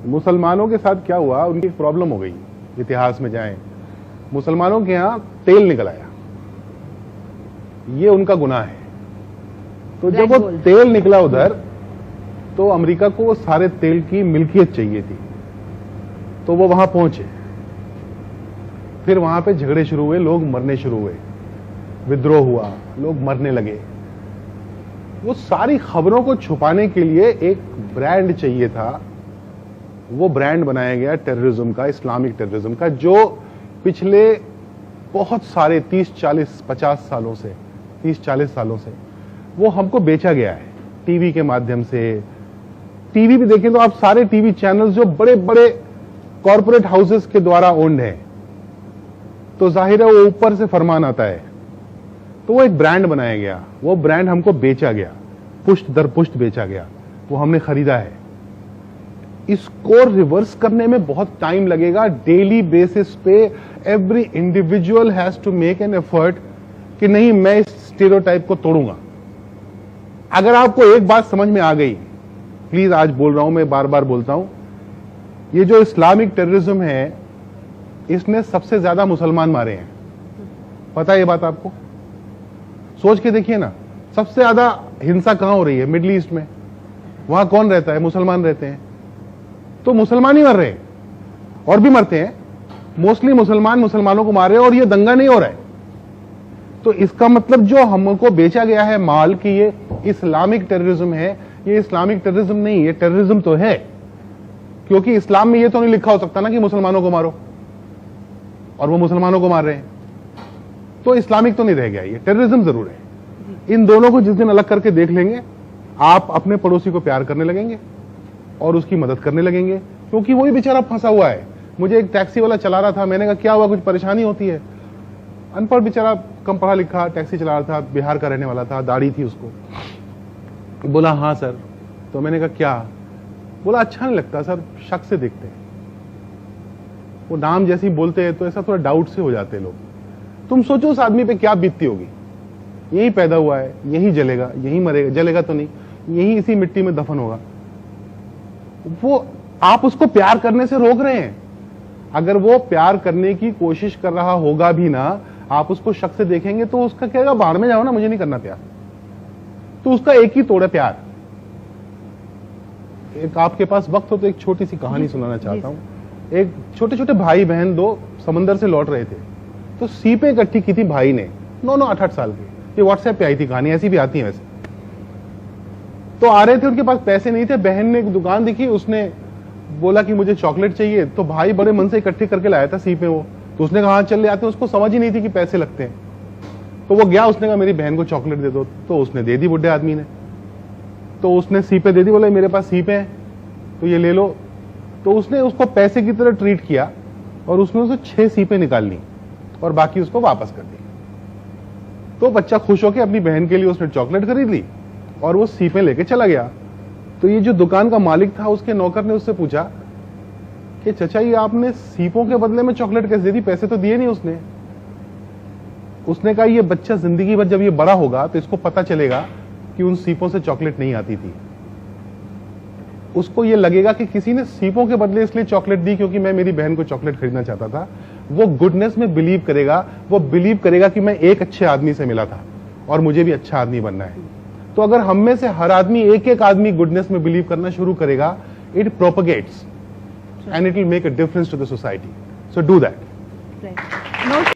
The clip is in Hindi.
मुसलमानों के साथ क्या हुआ, उनकी एक प्रॉब्लम हो गई, इतिहास में जाएं, मुसलमानों के यहां तेल निकल आया, ये उनका गुनाह है। तो जब वो तेल निकला उधर, तो अमेरिका को वो सारे तेल की मिल्कियत चाहिए थी, तो वो वहां पहुंचे, फिर वहां पे झगड़े शुरू हुए, लोग मरने शुरू हुए, विद्रोह हुआ, लोग मरने लगे। वो सारी खबरों को छुपाने के लिए एक ब्रांड चाहिए था, वो ब्रांड बनाया गया टेररिज्म का, इस्लामिक टेररिज्म का, जो पिछले बहुत सारे 30-40-50 सालों से, 30-40 सालों से वो हमको बेचा गया है टीवी के माध्यम से। टीवी भी देखें तो आप सारे टीवी चैनल्स जो बड़े बड़े कॉरपोरेट हाउसेस के द्वारा ओन्ड है, तो जाहिर है वो ऊपर से फरमान आता है, तो वो एक ब्रांड बनाया गया, वो ब्रांड हमको बेचा गया, पुष्ट दर पुष्ट बेचा गया, वो हमने खरीदा है। इसको रिवर्स करने में बहुत टाइम लगेगा। डेली बेसिस पे every individual has to make an effort कि नहीं, मैं इस स्टीरियोटाइप को तोड़ूंगा। अगर आपको एक बात समझ में आ गई, प्लीज, आज बोल रहा हूं मैं, बार बार बोलता हूं, ये जो इस्लामिक टेररिज्म है, इसने सबसे ज्यादा मुसलमान मारे हैं। पता है ये बात आपको? सोच के देखिए ना, सबसे ज्यादा हिंसा कहां हो रही है? मिडिल ईस्ट में। वहां कौन रहता है? मुसलमान रहते हैं। तो मुसलमान ही मर रहे हैं, और भी मरते हैं, मोस्टली मुसलमान मुसलमानों को मार रहे हैं, और ये दंगा नहीं हो रहा है। तो इसका मतलब जो हमको बेचा गया है माल कि ये इस्लामिक टेररिज्म है, ये इस्लामिक टेररिज्म नहीं, ये टेररिज्म तो है, क्योंकि इस्लाम में ये तो नहीं लिखा हो सकता ना कि मुसलमानों को मारो, और वो मुसलमानों को मार रहे हैं, तो इस्लामिक तो नहीं रह गया, ये टेररिज्म जरूर है। इन दोनों को जिस दिन अलग करके देख लेंगे, आप अपने पड़ोसी को प्यार करने लगेंगे और उसकी मदद करने लगेंगे, क्योंकि वही बेचारा फंसा हुआ है। मुझे एक टैक्सी वाला चला रहा था, मैंने कहा क्या हुआ, कुछ परेशानी होती है? अनपढ़ बेचारा, कम पढ़ा लिखा, टैक्सी चला रहा था, बिहार का रहने वाला था, दाढ़ी थी उसको। बोला हाँ सर। तो मैंने कहा क्या? बोला अच्छा नहीं लगता सर, शक से देखते हैं, वो नाम जैसे ही बोलते हैं तो ऐसा थोड़ा डाउट से हो जाते हैं लोग। तुम सोचो उस आदमी पे क्या बीतती होगी, यही पैदा हुआ है, यही जलेगा, यही मरेगा, जलेगा तो नहीं, यही इसी मिट्टी में दफन होगा। वो आप उसको प्यार करने से रोक रहे हैं। अगर वो प्यार करने की कोशिश कर रहा होगा भी ना, आप उसको शक से देखेंगे तो उसका कहेगा बाहर में जाओ ना, मुझे नहीं करना प्यार। तो उसका एक ही तोड़ है, प्यार। एक आपके पास वक्त हो तो एक छोटी सी कहानी सुनाना चाहता हूं। एक छोटे छोटे भाई बहन दो समंदर से लौट रहे थे, तो सीपें इकट्ठी की थी भाई ने, 9-9, 8-8 साल के। ये व्हाट्सएप पे आई थी कहानी, ऐसी भी आती है वैसे। तो आ रहे थे, उनके पास पैसे नहीं थे, बहन ने एक दुकान दिखी, उसने बोला कि मुझे चॉकलेट चाहिए, तो भाई बड़े मन से इकट्ठी करके लाया था सीपें वो। तो उसने कहा हाँ चल ले आते हैं, उसको समझ ही नहीं थी कि पैसे लगते हैं। तो वो गया, उसने कहा मेरी बहन को चॉकलेट दे दो, तो उसने दे दी बुढ़े आदमी ने। तो उसने सीपें दे दी, बोले मेरे पास सीपें हैं तो ये ले लो। तो उसने उसको पैसे की तरह ट्रीट किया, और उसने उसे 6 सीपें निकाल ली और बाकी उसको वापस कर दी। तो बच्चा खुश होकर अपनी बहन के लिए उसने चॉकलेट खरीद ली और वो सीपें लेके चला गया। तो ये जो दुकान का मालिक था, उसके नौकर ने उससे पूछा कि चचा ये आपने सीपों के बदले में चॉकलेट कैसे दे दी, पैसे तो दिए नहीं उसने। उसने कहा ये बच्चा जिंदगी भर जब ये बड़ा होगा तो इसको पता चलेगा कि उन सीपों से चॉकलेट नहीं आती थी। उसको ये लगेगा कि किसी ने सीपों के बदले इसलिए चॉकलेट दी क्योंकि मैं मेरी बहन को चॉकलेट खरीदना चाहता था। वो गुडनेस में बिलीव करेगा, वो बिलीव करेगा कि मैं एक अच्छे आदमी से मिला था और मुझे भी अच्छा आदमी बनना है। तो अगर हम में से हर आदमी, एक एक आदमी गुडनेस में बिलीव करना शुरू करेगा, it propagates and it will make a difference to the society. So do that.